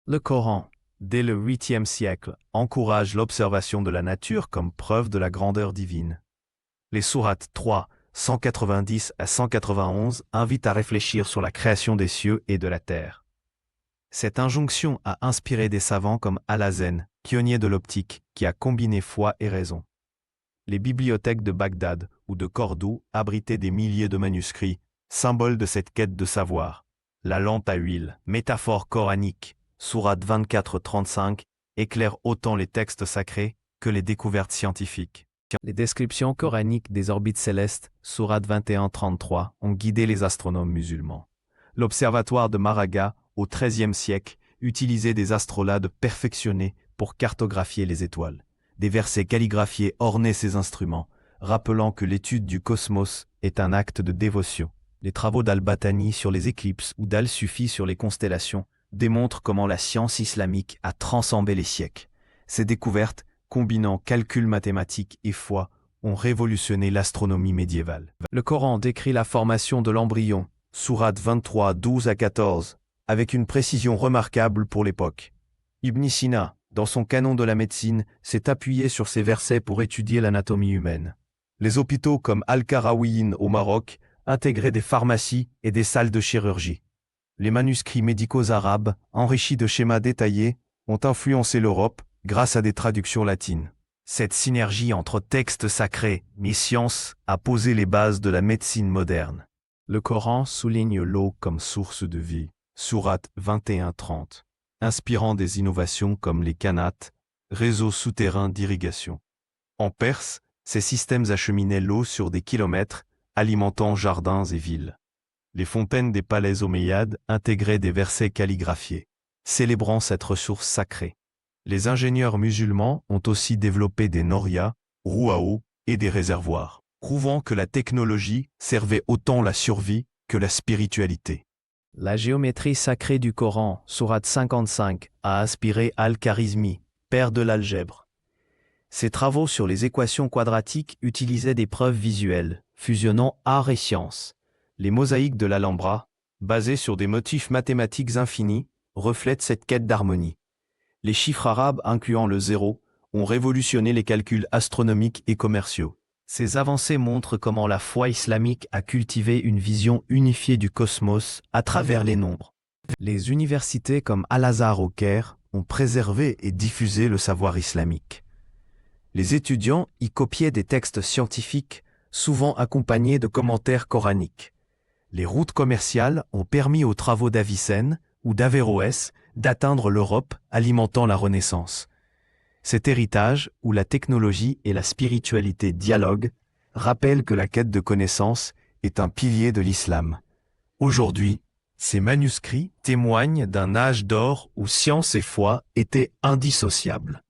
Le Coran, dès le 8e siècle, encourage l'observation de la nature comme preuve de la grandeur divine. Les sourates 3, 190 à 191 invitent à réfléchir sur la création des cieux et de la terre. Cette injonction a inspiré des savants comme Al-Hazen, pionnier de l'optique, qui a combiné foi et raison. Les bibliothèques de Bagdad ou de Cordoue abritaient des milliers de manuscrits, symboles de cette quête de savoir. La lampe à huile, métaphore coranique, sourate 24-35, éclaire autant les textes sacrés que les découvertes scientifiques. Les descriptions coraniques des orbites célestes, sourate 21-33, ont guidé les astronomes musulmans. L'observatoire de Maraga, au XIIIe siècle, utilisait des astrolabes perfectionnés pour cartographier les étoiles. Des versets calligraphiés ornaient ces instruments, rappelant que l'étude du cosmos est un acte de dévotion. Les travaux d'Al-Battani sur les éclipses ou d'Al-Sufi sur les constellations démontrent comment la science islamique a transcendé les siècles. Ces découvertes, combinant calcul mathématique et foi, ont révolutionné l'astronomie médiévale. Le Coran décrit la formation de l'embryon, sourate 23, 12 à 14, avec une précision remarquable pour l'époque. Ibn Sina, dans son canon de la médecine, s'est appuyé sur ces versets pour étudier l'anatomie humaine. Les hôpitaux comme Al-Qarawiyyin au Maroc intégraient des pharmacies et des salles de chirurgie. Les manuscrits médicaux arabes, enrichis de schémas détaillés, ont influencé l'Europe grâce à des traductions latines. Cette synergie entre textes sacrés et sciences a posé les bases de la médecine moderne. Le Coran souligne l'eau comme source de vie, sourate 21-30, inspirant des innovations comme les qanats, réseaux souterrains d'irrigation. En Perse, ces systèmes acheminaient l'eau sur des kilomètres, alimentant jardins et villes. Les fontaines des palais omeyyades intégraient des versets calligraphiés, célébrant cette ressource sacrée. Les ingénieurs musulmans ont aussi développé des norias, roues à eau et des réservoirs, prouvant que la technologie servait autant la survie que la spiritualité. La géométrie sacrée du Coran, sourate 55, a inspiré Al-Kharizmi, père de l'algèbre. Ses travaux sur les équations quadratiques utilisaient des preuves visuelles, fusionnant art et science. Les mosaïques de l'Alhambra, basées sur des motifs mathématiques infinis, reflètent cette quête d'harmonie. Les chiffres arabes incluant le zéro ont révolutionné les calculs astronomiques et commerciaux. Ces avancées montrent comment la foi islamique a cultivé une vision unifiée du cosmos à travers les nombres. Les universités comme Al-Azhar au Caire ont préservé et diffusé le savoir islamique. Les étudiants y copiaient des textes scientifiques, souvent accompagnés de commentaires coraniques. Les routes commerciales ont permis aux travaux d'Avicenne ou d'Averroès d'atteindre l'Europe, alimentant la Renaissance. Cet héritage, où la technologie et la spiritualité dialoguent, rappelle que la quête de connaissance est un pilier de l'islam. Aujourd'hui, ces manuscrits témoignent d'un âge d'or où science et foi étaient indissociables.